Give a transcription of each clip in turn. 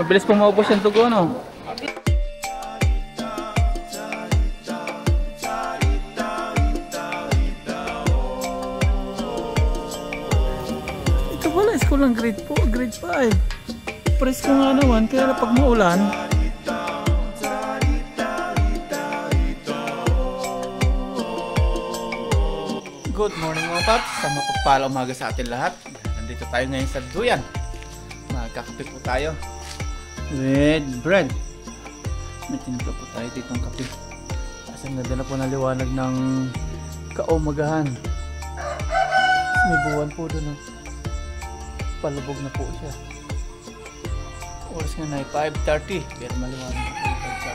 Mabilis pong maubos yung dugo, no? Ito pala, school ng grade 4, grade 5. Presko nga naman, kaya pag maulan. Good morning mga paps, sa mapagpalang umaga sa atin lahat. Nandito tayo ngayon sa Duyan. Magkakape po tayo with bread. May tinimpla po tayo dito ng kape. Kasi nadala po na liwanag ng kaumagahan. May buwan po doon, no? Palubog na po siya. Oras nga na 5:30, pero maliwanag po ito.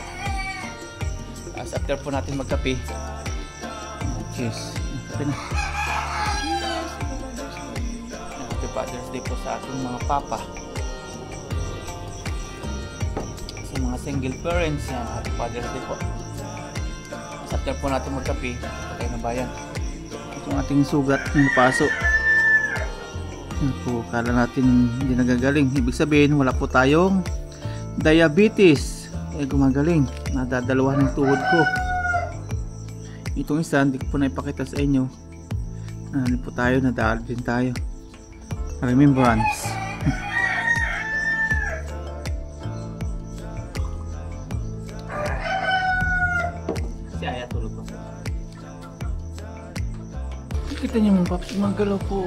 As after po natin magkape, cheers. Kape na. Happy Father's Day po sa ating mga papa. Sa mga single parents, yan, Happy Father's Day po. As after po natin magkape, patay na bayan. Ito ang ating sugat ng paso. Yan po, kala natin hindi nagagaling. Ibig sabihin, wala po tayong diabetes. Gumagaling. Nadadalawa ng tuhod ko. Itong isa, hindi ko po naipakita sa inyo. Ano po tayo, nadaan din tayo. Remembrance. Si Aya tulog po. Kita niyo mga paps, gumagalaw po.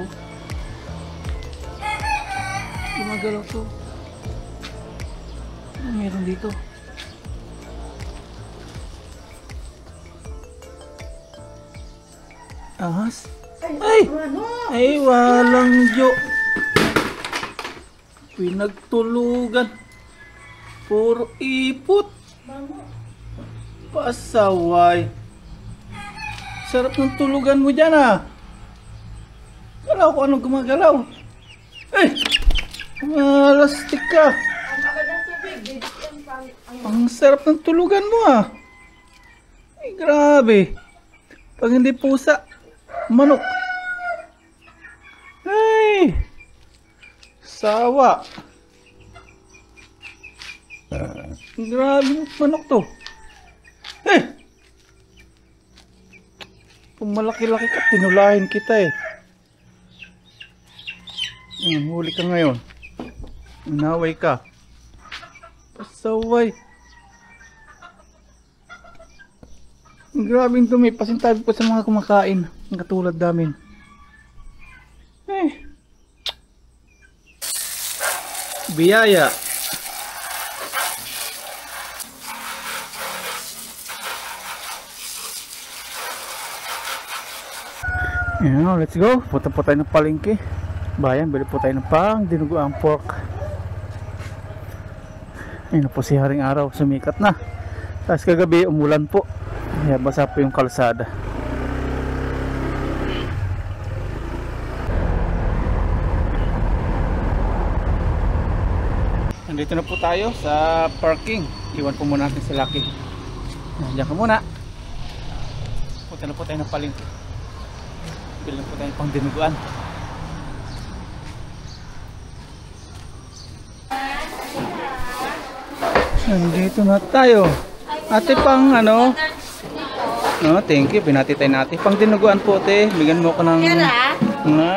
Gumagalaw po. Ano meron dito? Ahas? Ay! Ay, walang jo. Pinagtulugan. Puro ipot. Pasaway. Sarap ng tulugan mo dyan, ah. Galaw ko anong gumagalaw. Eh! Malastik ka. Ang sarap ng tulugan mo, ah. Ay, grabe. Pag hindi pusa, manok. Ay! Sawa. Grabe yung manok to. Eh! Kung malaki-laki ka, tinulahin kita eh. Huli ka ngayon. Inaway ka. Pasaway. Grabing dumi. Pasintabi po sa mga kumakain. Ang katulad namin. Eh. Biyaya. Yan, let's go. Punta po tayo ng palengke. Bayan, bili po tayo ng pang dinuguang pork. Ayun po si Haring Araw, sumikat na. Tapos kagabi umulan po. Kaya basa po yung kalsada. Nandito na po tayo sa parking. Iwan po muna natin si Lucky. Diyan ka muna. Punta na po tayo ng palengke. Bili na po tayo pang dinuguan. Nandito na tayo. Ate pang ano? No, thank you. Binati tayo natin. Pang dinuguan po, te. Bigyan mo ko ng mga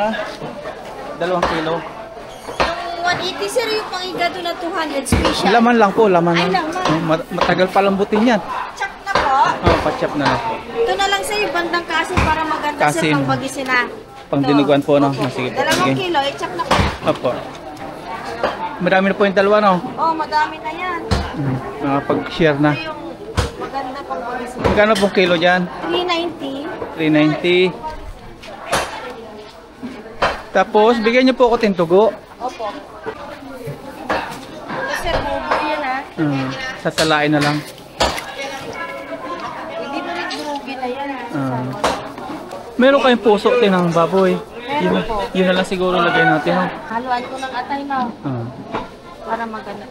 2 kilo. Yung 180 sir, yung pang igado na 200 special. Laman lang po, laman Ay, lang. laman. Matagal pa lambutin yan. Chop na po. Oh, pa-chop na lang po. Ito na lang sa'yo, bandang kasin para maganda sir Kasin. pang bagisin na. Pang dinuguan po, no? Opo. Sige po. 2 Sige. kilo, i-chop na po. Opo. Madami na po yung 2, no? Oh, madami na yan. Pag-share na. Ito yung maganda pang bagisin. Magkano po kilo dyan? 390. 390. Tapos, bigyan niyo po ako tintugo. Opo. Ito sir, bubo yan ha. Sasalain na lang. Hindi mo rin burugi na yan ha. Meron kayong puso ng baboy. Meron po. Yun na lang siguro lagay natin, no? Haluan ko ng atay na. Para maganda.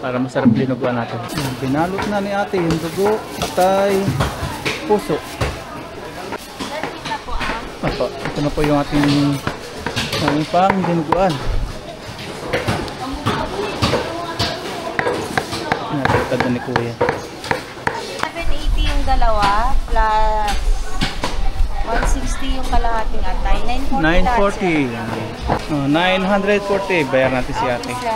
Para masarap dinuguan natin. Binalot na ni ate yung dugo, atay, puso. Opo, ito na po yung ating pang dinuguan. Ganda ni Kuya. 780 yung dalawa, plus 160 yung kalahating atay. 940 lahat, sir. 940. 940. Bayar natin si ate. Okay, sir.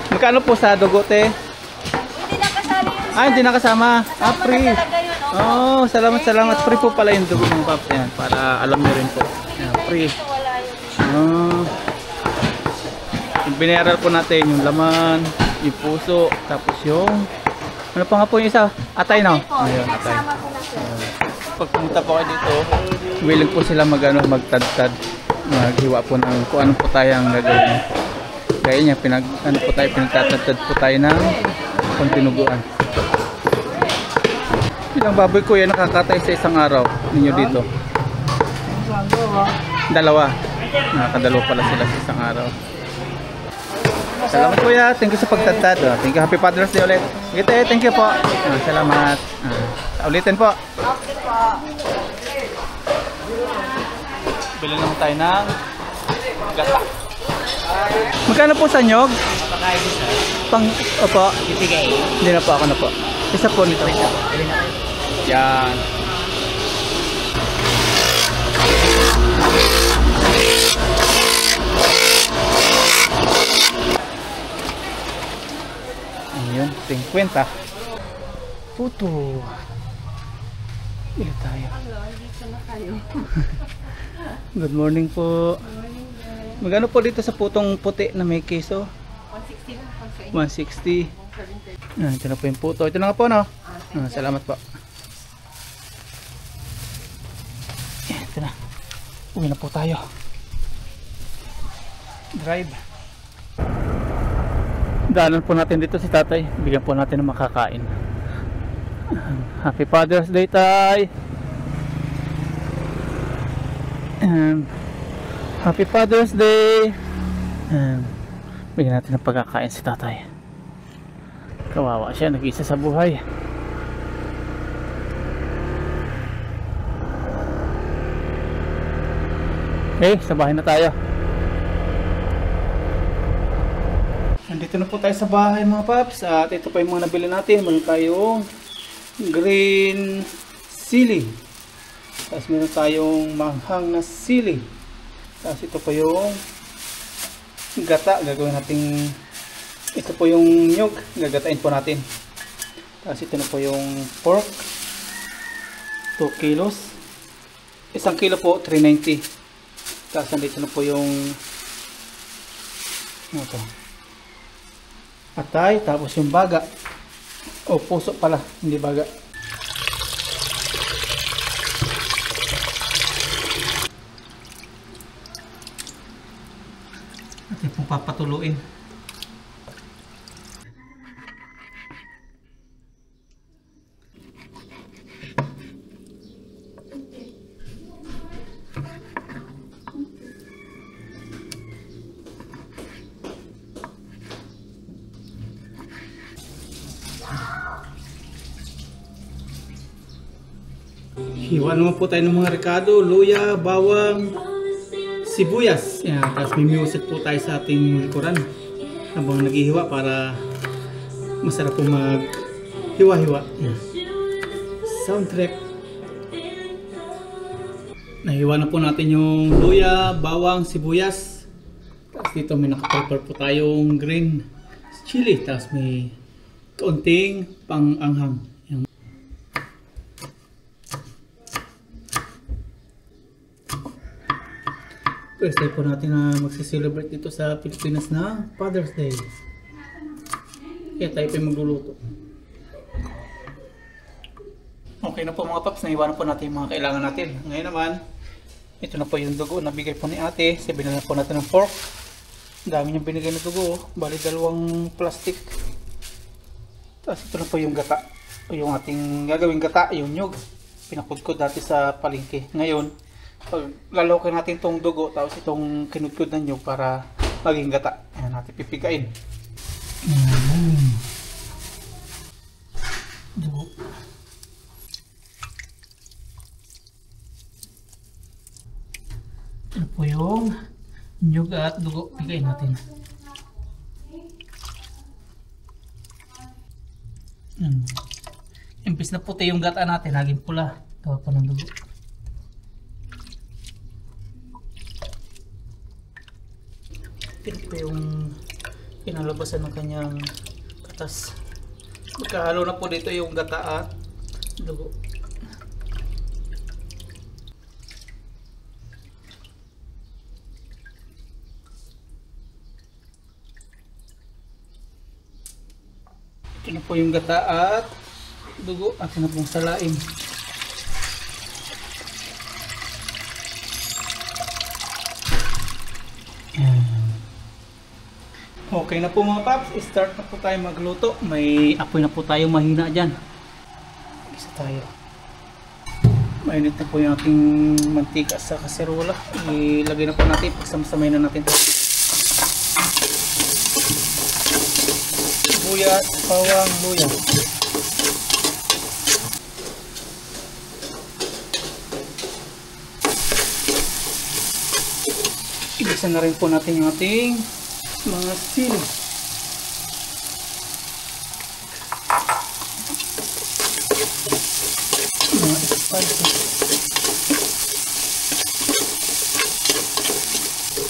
Magkano po sa dugote? Hindi na kasali yun, sir. Ah, hindi nakasama. Ah, Kasama free. na talaga yun, opo. Oh, salamat, Thank salamat. you. Free po pala yung dugo ng paps. Yan, para alam nyo rin po. Yan, free. Ito, wala yun. Oh. Yung binayaran po natin yung laman, yung puso, tapos yung ano pa nga po yung isa? Atay na. Atay po, Ayun, atay. pinagsama ko na, sir. Pag pumunta po kayo dito, willing po sila magtadtad. Maghiwa po ng kung ano po tayong gagawin. Kaya niya, pinagtatadtad po tayo ng kontinuguan. Ilang baboy ko yan nakakatay sa isang araw ninyo dito? Dalawa. Nakakadalawa pala sila sa isang araw. Salamat kuya, thank you sa pagtadtad. Thank you, happy Father's Day ulit. Sige, thank you po. Salamat. Ulitin po. Okay po. Bili naman tayo ng gata. Magkano po sa nyog? Pang, opo. Hindi na po, ako na po. Isa po nito. Yan. Ayun, 50. Puto. Ilan tayo? Good morning po. Magkano po dito sa putong puti na may keso? 160. Ito na po yung puto. Ito na nga po, no? Salamat po. Ito na. Uwi na po tayo. Drive. Daanan po natin dito si tatay. Bigyan po natin ng makakain. Happy Father's Day, tay! Happy Father's Day! Bigyan natin ng pagkakain si tatay. Kawawa siya, nag-isa sa buhay. Okay, sa bahay na tayo. Nandito na po tayo sa bahay mga paps. At ito pa yung mga nabili natin. Meron tayong green sili. Tapos meron tayong manghang na sili. Tapos ito pa yung gata. Gagawin natin. Ito po yung nyug. Gagatain po natin. Tapos ito na po yung pork. 2 kilos. 1 kilo po 390. Tapos nandito na po yung ano to? Atay, tapos yung baga o puso pala, hindi baga. Atin pong papatuluin. Hiwa naman po tayo ng mga rekado, luya, bawang, sibuyas. Yan, tapos may music po tayo sa ating likuran habang naghihiwa para masarap po mag-hiwa-hiwa. Soundtrack. Nahiwa na po natin yung luya, bawang, sibuyas. Tapos dito may nakaprepare po tayong green chili. Tapos may kaunting pang-anghang. First day po natin na magsiselebrate dito sa Pilipinas na Father's Day. Kaya tayo pa yung magluluto. Okay na po mga paps, naiwanan po natin yung mga kailangan natin. Ngayon naman, ito na po yung dugo na bigay po ni ate. Sabihin na po natin ng pork. Dami niyang binigay na dugo. Bali 2 plastic. Tapos ito na po yung gata. O yung ating gagawing gata, yung nyug. Pinakudkod dati sa palengke. Ngayon, pag lalokin natin itong dugo, tapos itong kinudkod na nyug para maging gata. Ayan natin pipigain. Dugo. Ito po yung nyug at dugo. Pigain natin. Imbis na puti yung gata natin, naging pula. Gawa pa ng dugo. Ito po yung pinalabasan ng kanyang katas. Magkahalo na po dito yung gata at dugo. Ito na po yung gata at dugo. Atin na pong salain. Okay na po mga paps, start na po tayo magluto. May apoy na po tayo mahina dyan. Isa tayo. Mainit na po yung ating mantika sa kaserola. Ilagay na po natin, pagsama-samay na natin ito. Sibuyas, bawang, luya. Igisa na rin po natin yung ating mga sili. Mga spices.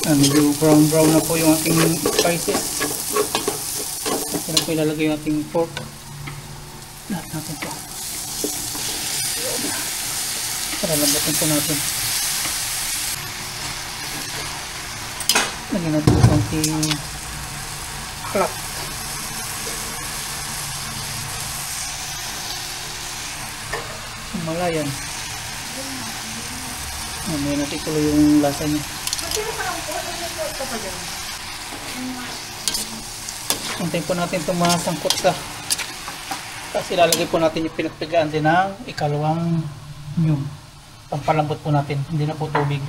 Medyo brown na po yung ating spices. At na po ilalagay yung ating pork. Lahat natin po. Para lambatin po natin. Lagyan natin yung konting crack. Malayan. Mamaya natin tuloy yung lasa niya. Antayin po natin itong masangkot sa. Tapos ilalagay po natin yung pinagpigaan din ng ikalawang nyug. Pampalambot po natin. Hindi na po tubig.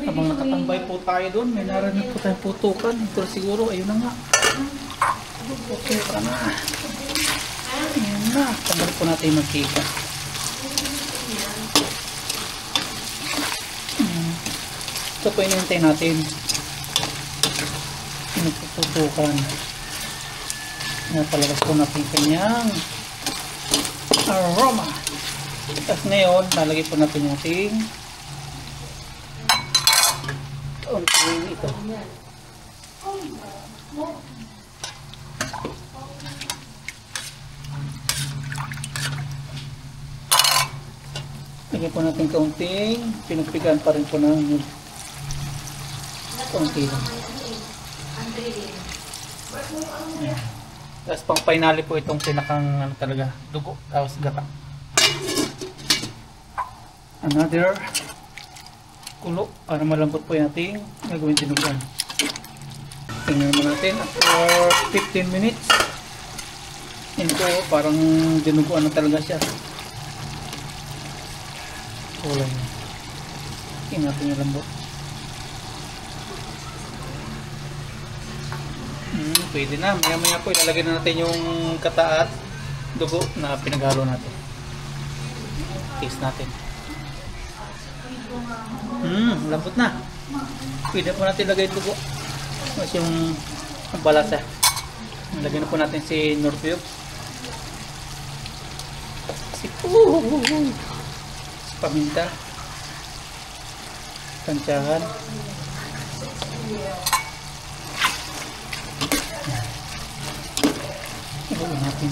Habang nakatambay po tayo doon, may narinig po tayong putukan. Ito siguro, ayun na nga. Putukan na. Ayun na. Tambay po natin yung mantika. Ito po inintay natin. Pinagputukan. Napalabas po natin kanyang aroma. Tapos ngayon, lalagay po natin yung ating konting ito. Lagyan po natin kaunting pinagpigaan pa rin po ng kaunti lang. Tapos pang finale po itong pinakang ano talaga, dugo, tapos gata. Another kulo para malambot po yung ating gagawin dinuguan. Tingnan naman natin after 15 minutes. Yan po, parang dinuguan na talaga siya. Kulay niya. Tingnan natin yung lambot. Pwede na. Maya maya po ilalagay na natin yung kata at dugo na pinaghalo natin. Taste natin. Lambot na. Pwede po natin lagay dugo. Mas yung balasa. Lagyan na po natin si Norfield. Si paminta. Tansyahan. Ibuin natin.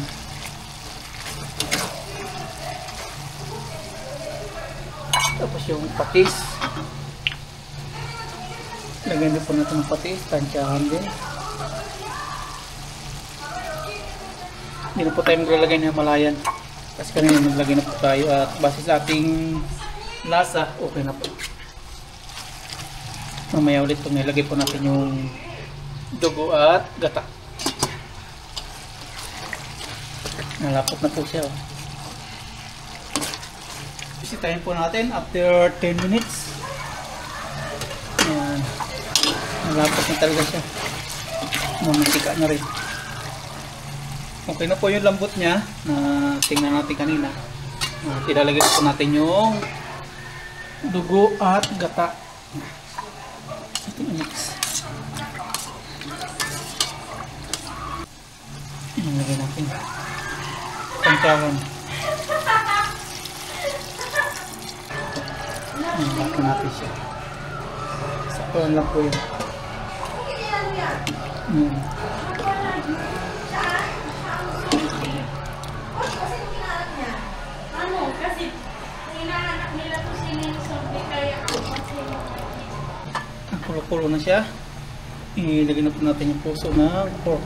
Tapos yung patis. Lagyan din po natin ng patis. Tansyahan din. Hindi na po tayo maglalagay ng malayan. Kasi kanina maglagay na po tayo. At base sa ating lasa, okay na po. Mamaya ulit po nilagay po natin yung dugo at gata. Nalapot na po siya. Bisitahin po natin after 10 minutes. Ayan. Nalapot na talaga siya. Mamantika na rin. Okay na po yung lambot niya na tingnan natin kanina. Ilalagay po natin yung dugo at gata. Ito mix. Nilagay natin. Pangkawan. Baka natin siya. Sakto lang po yun. Kasi hinahanap nila kung sino yung zombie kaya Kulo-kulo na siya. Ilagay na po natin yung puso ng pork.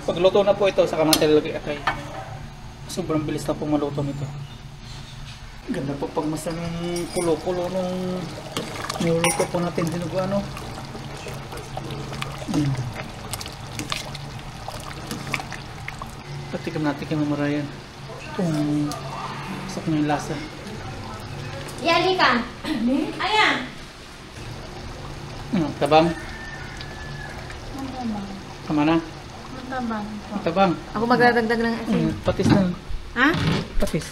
Pagluto na po ito, saka natin lalagay akay. Sobrang bilis na po maluto nito. Ganda po pag mas kulo-kulo nung niluluto po natin dinuguan, no? Patikim natin kay Mamarayan kung sak na yung lasa. Yali ka. Ayan. Tabang? Tama na? Matabang. Tabang? Ako magdadagdag ng asin. Patis na. Ha? Patis.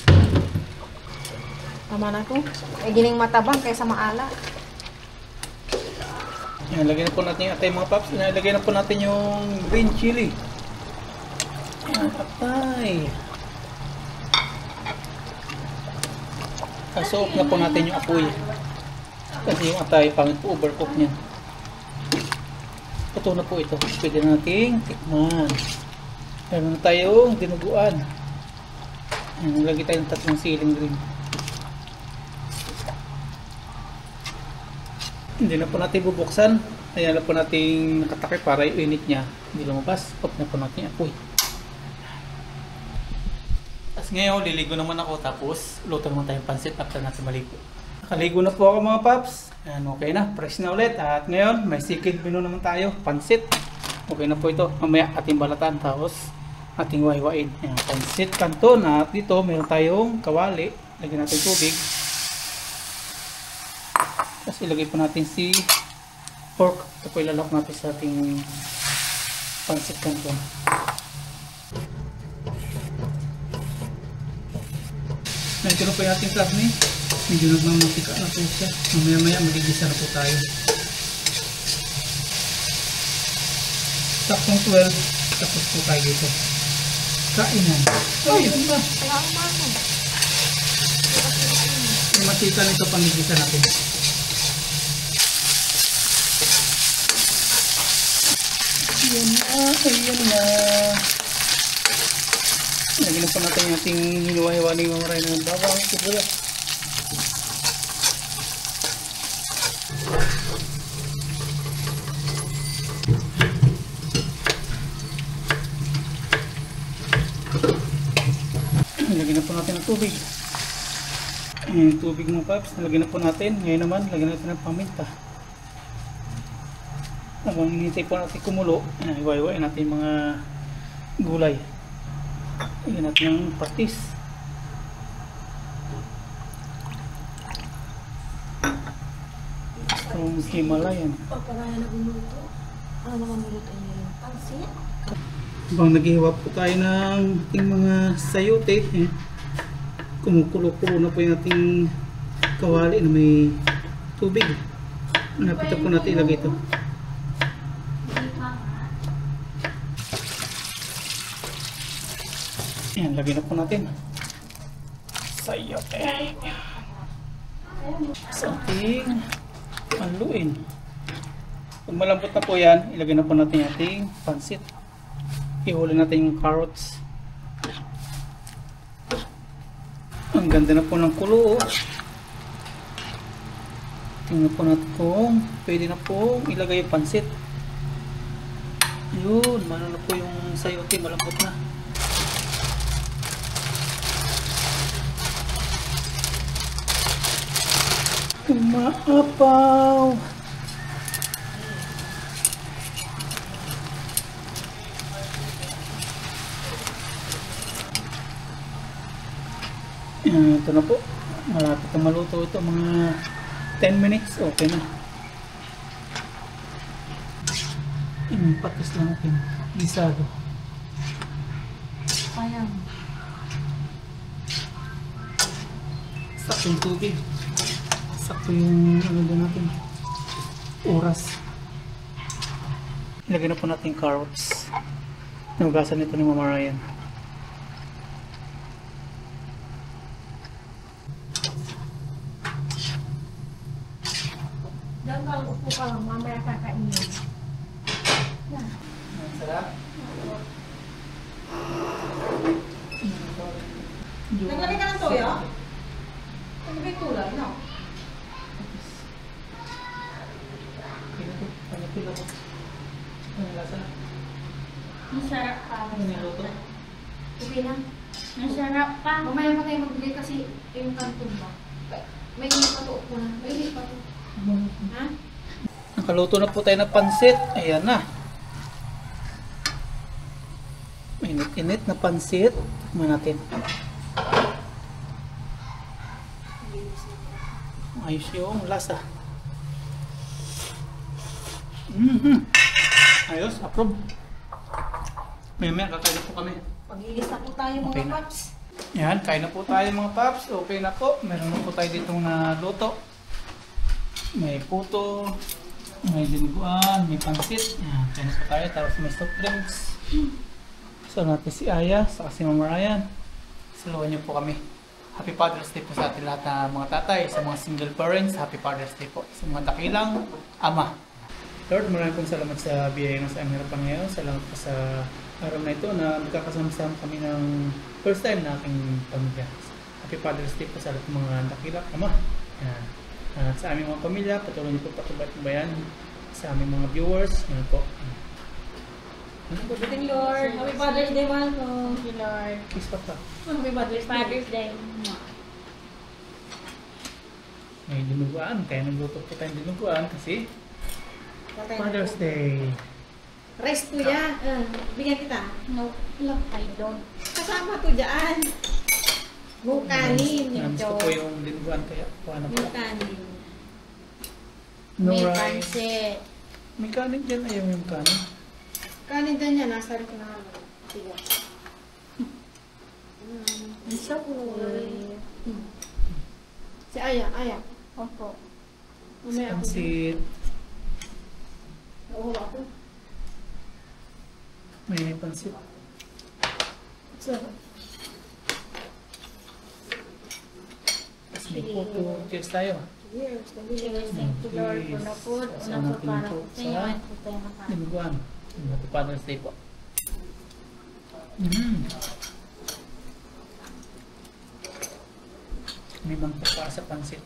Tama na ko. Gining matabang kaysa maala. Yan, lagyan na po natin yung atay mga paps. Lagyan na po natin yung green chili. Yan, atay. Kaso off na po natin yung apoy. Kasi yung atay, pangit po overcook niya. Ito na po ito. Pwede nating tikman. Meron na tayong dinuguan. Yan, nalagay tayong tatlong siling green. Hindi na po natin bubuksan. Ayan na po natin nakatakip para yung init niya hindi lumabas. Off na po natin yung apoy. Tapos ngayon, liligo naman ako. Tapos, luto naman tayong pansit after natin maligo. Nakaligo na po ako mga paps. Ayan, okay na. Fresh na ulit. At ngayon, may second menu naman tayo. Pansit. Okay na po ito. Mamaya ating balatan. Tapos, ating waywain. Ayan, pansit kanton. At dito, meron tayong kawali. Lagyan natin tubig. Tapos ilagay po natin si pork. Ito po ilalak natin sa ating pansit canton. Ito na po yung ating karne. Medyo nagmamatika na po siya. Mamaya magigisa na po tayo. Saktong 12. Tapos po tayo dito. Kainan. Ay, yun ba? Yung matika nito pangigisa natin. Ayan na. Lagyan na po natin yung ating hinuwa-hiwa ni Mamarayan ng bawang, sibuyas. Lagyan na po natin ng tubig. Yung tubig ng paps, lagyan na po natin. Ngayon naman, lagyan natin ng paminta. Habang hinihintay po natin kumulo, hiwa-hiwain natin yung mga gulay. Lagyan natin ng patis. From Himalayan. Pagkakaya na bumuto. Ano naman bumuto niyo yung pansit? Habang naghihiwa po tayo ng ating mga sayote, kumukulo-kulo na po yung ating kawali na may tubig. Napita po natin ilagay ito. Ayan, lagyan na po natin sayote sa ating haluin. Pag malambot na po yan, ilagay na po natin yung ating pansit. Ihuli natin yung carrots. Ang ganda na po ng kulo. Tingnan po natin kung pwede na po ilagay yung pansit. Yun, ano na po yung sayote, malambot na. Umaapaw. Ito na po. Malapit na maluto ito. Mga 10 minutes. Okay na. Patis lang natin. Gisado. Ayan. Saktong tubig. sakto yung ano din natin. Oras. Ilagay na po natin yung carrots. Nahugasan nito ni Mama Ryan. Diyan ka, upo ka lang. Mamaya kakainin. Yan. Ang sarap. Naglagay ka ng toyo? Ano ba yung kulay, no? Panapil ako. Ano lasa? Masarap pa. Ano niluto? Okay lang. Masarap pa. Mamaya pa tayo magbigay kasi yung kanton ba? May hindi pa to upo na. May hindi pa to. Ha? Nakaluto na po tayo ng pansit. Ayan na. Init-init na pansit. Tignan natin. Ayos yung lasa. Ayos, approve. Maya kakain na po kami. Pag-ilis na po tayo mga Okay na. paps. Yan, kain na po tayo mga paps. Okay na po. Meron na po tayo ditong naluto. May puto, may dinuguan, may pansit. Yan, kain na po tayo. Tapos may soft drinks. So natin si Aya, saka si Mama Ryan. Saluhan niyo po kami. Happy Father's Day po sa ating lahat na mga tatay. Sa mga single parents, Happy Father's Day po. Sa mga dakilang ama. Lord, maraming pong salamat sa biyaya ng sa aming harapan ngayon. Salamat po sa araw na ito na magkakasama-sama kami ng first time na aking pamilya. Happy Father's Day po sa lahat ng mga dakilang ama. Yan. At sa aming mga pamilya, patuloy niyo po patubay-tubayan sa aming mga viewers. Yan po. Good morning, Lord. Happy Father's Day, mahal ko. Thank you, Lord. Kiss pa pa. Happy Father's Day. Father's Day. May dinuguan. Kaya nagluto po tayong dinuguan kasi Patay na Father's po. Day. Rice kuya. Bigyan kita. No, look, I don't. Kasama to dyan. No kanin. Gusto po yung dinuguan kaya kuha na No po. kanin. No May rice. pansit. May kanin dyan. Ayaw yung kanin. Kanin dyan yan. Nasa rin ko na naman. Sige. Ang so cool. Si Aya. Aya. Opo. Mamaya ako. Pansit. Oo ako. May pansit. So, Tapos may puto. Cheers tayo. cheers. Cheers, thank you, Lord, for the food. Sa Una po natin para po po sa inyo sa at po tayo makain. dinuguan. Happy Father's Day po. May mangkok para sa pansit.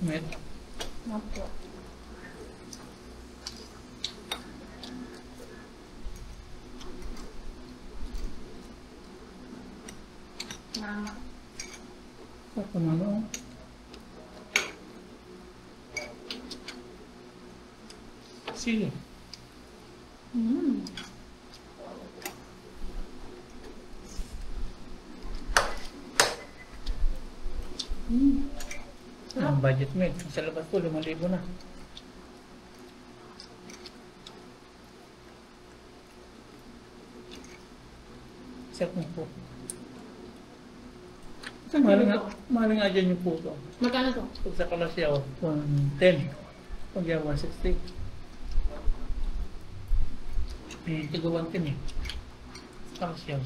Met. Opo. Mama. Ako na no. Sili. Mm. Ang budget mo sa labas po, 5,000 na. Set mo po. Mahal nga dyan yung puto. magkano to? Pag sa Kalasyaw, 110. Pag yan, 160. Tiga 110 eh. Sa Kalasyaw.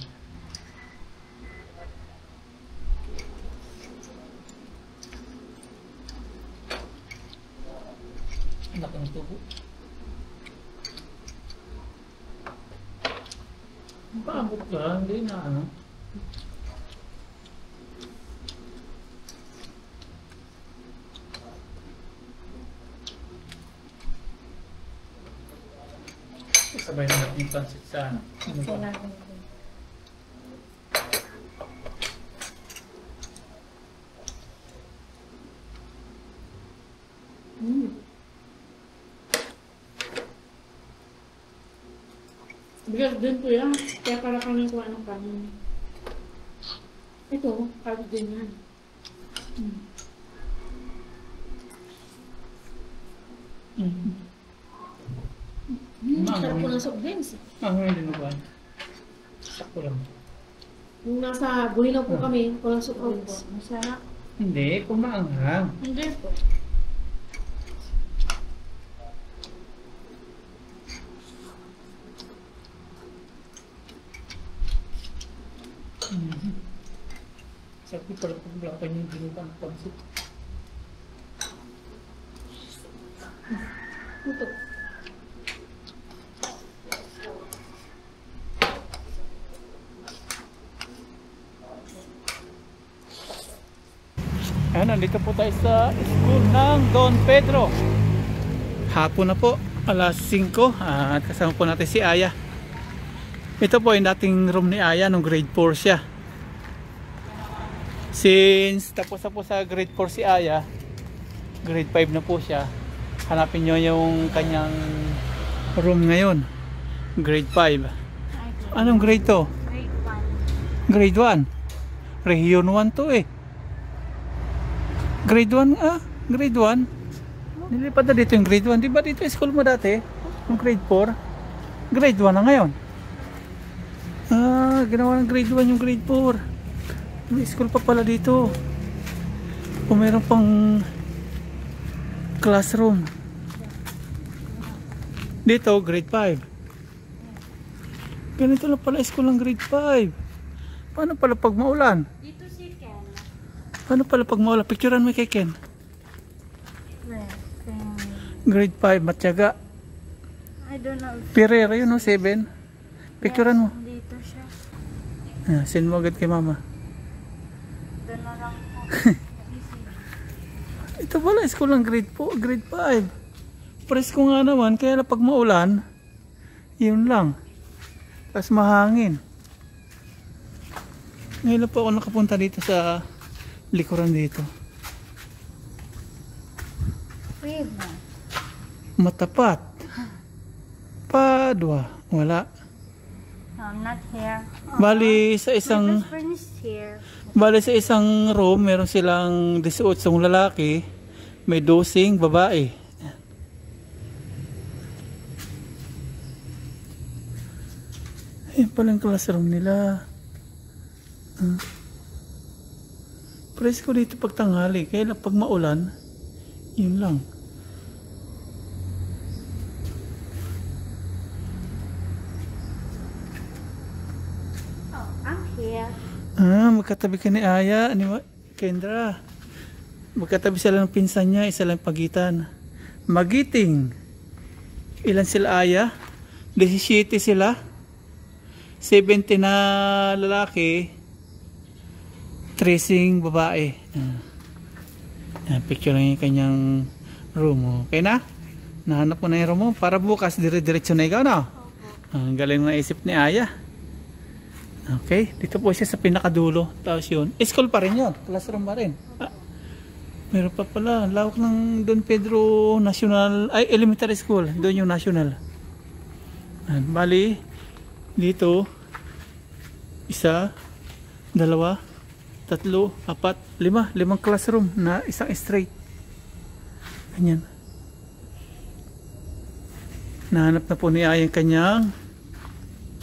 Anak ng tubo. Paabot ka, hindi na ano. Sabay na natin yung pansit sa ano. Sa natin. Bigas din po yan. Kaya para kami kuha ng kanin. Ito, carb din yan. Ang Sarap po ng soft drinks. Ang hindi dinuguan. Sakto lang. Nung nasa Bulinaw po kami, walang surprise. Masarap. Hindi, kumaanghang. Hindi po. Sabi pala kung blakan yung binutang pansit. Ito. Ayan, nandito po tayo sa school ng Don Pedro. Hapon na po, alas 5 at kasama po natin si Aya. Ito po yung dating room ni Aya nung grade 4 siya. Since tapos na po sa grade 4 si Aya, grade 5 na po siya. Hanapin nyo yung kanyang room ngayon, grade 5. Anong grade to? Grade 1. Grade 1. Region 1 to eh. Grade 1 grade 1. Nilipat na dito yung grade 1. Di ba dito school mo dati? Yung grade 4. Grade 1 na ngayon. Ginawa ng grade 1 yung grade 4. May school pa pala dito. Kung meron pang classroom. Dito grade 5. Ganito lang pala school ng grade 5. Paano pala pag maulan? Dito si Ken. Paano pala pag maulan? Picturean mo kay Ken. Grade 5, Matyaga. I don't know. Pereira yun, no? 7. Picturean mo. Dito siya. Send mo agad kay mama. Doon na lang po. Ito pala, school ng grade 4, grade 5. Presko nga naman, kaya lang pag maulan, yun lang. Tapos mahangin. Ngayon lang po ako nakapunta dito sa likuran dito. Matapat. Padua. Wala. I'm not here. Bali sa isang My best friend is here. Bali sa isang room, meron silang 18 lalaki, may 12 babae. Ayan pala yung classroom nila. Presko dito pag tanghali, kaya lang pag maulan, yun lang. Oh, I'm here. Magkatabi ka ni Aya, ni Kendra. Magkatabi sila ng pinsan niya, isa lang pagitan. Magiting. Ilan sila Aya? 17 sila. 70 na lalaki, 13 babae. Picture lang yung kanyang room. Okay na? Nahanap mo na yung room mo. Para bukas, dire-diretso na ikaw na. Ang galing na isip ni Aya. Okay, dito po siya sa pinakadulo. Tapos yun, school pa rin yun. Classroom pa rin. Meron pa pala. Lawak ng Don Pedro National, Elementary School. Doon yung national. Bali, dito, 1, 2, 3, 4, 5 classroom na isang straight. Ganyan. Nahanap na po ni Aya yung kanyang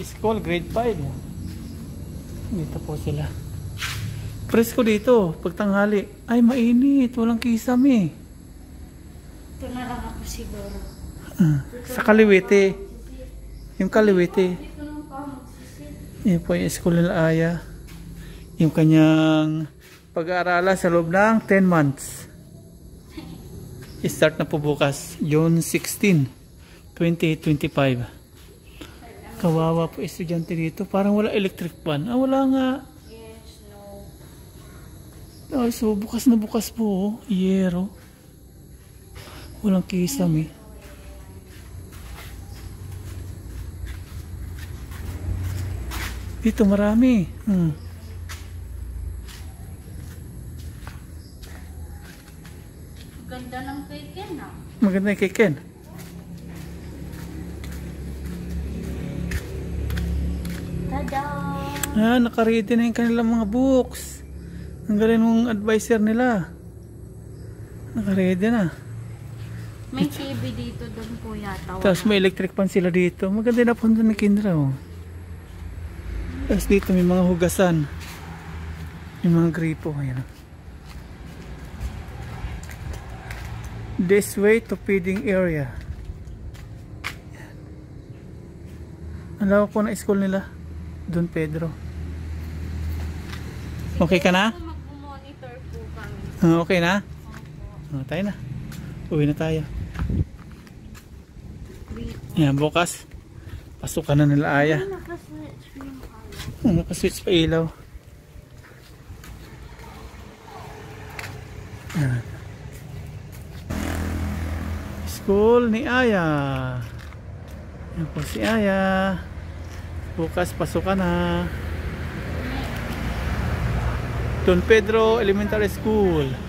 school, grade 5. Dito po sila. Presko dito, pagtanghali. Ay, mainit. Walang kisame. Ito na lang ako siguro. Sa Kaliwete. Yung Kaliwete. Yan po yung school nila Aya. Yung kanyang pag-aaralan sa loob ng 10 months. I-start na po bukas, June 16, 2025. Kawawa po estudyante dito. Parang wala electric fan. Wala nga. Yes, Oh, no. so bukas na bukas po. Yero. Walang kisame. Dito marami. Ganda ng kay Ken, ah. Maganda yung kay Ken. Tada! Nakaready na yung kanilang mga books. Ang galing mong advisor nila. Nakaready na. May TV dito doon po yata. Tapos may electric fan sila dito. Maganda na po doon ni Kendra. Oh. Tapos dito may mga hugasan. May mga gripo. Ayan. This way to feeding area. Ang lawak po na school nila. Don Pedro. Okay ka na? Mag-monitor po kami. Okay na? Tayo na. Uwi na tayo. Yan, bukas. Pasukan na nila Aya. Nakaswitch pa ilaw. Yan. School ni Aya. Yan po si Aya. Bukas pasukan na. Don Pedro Elementary School.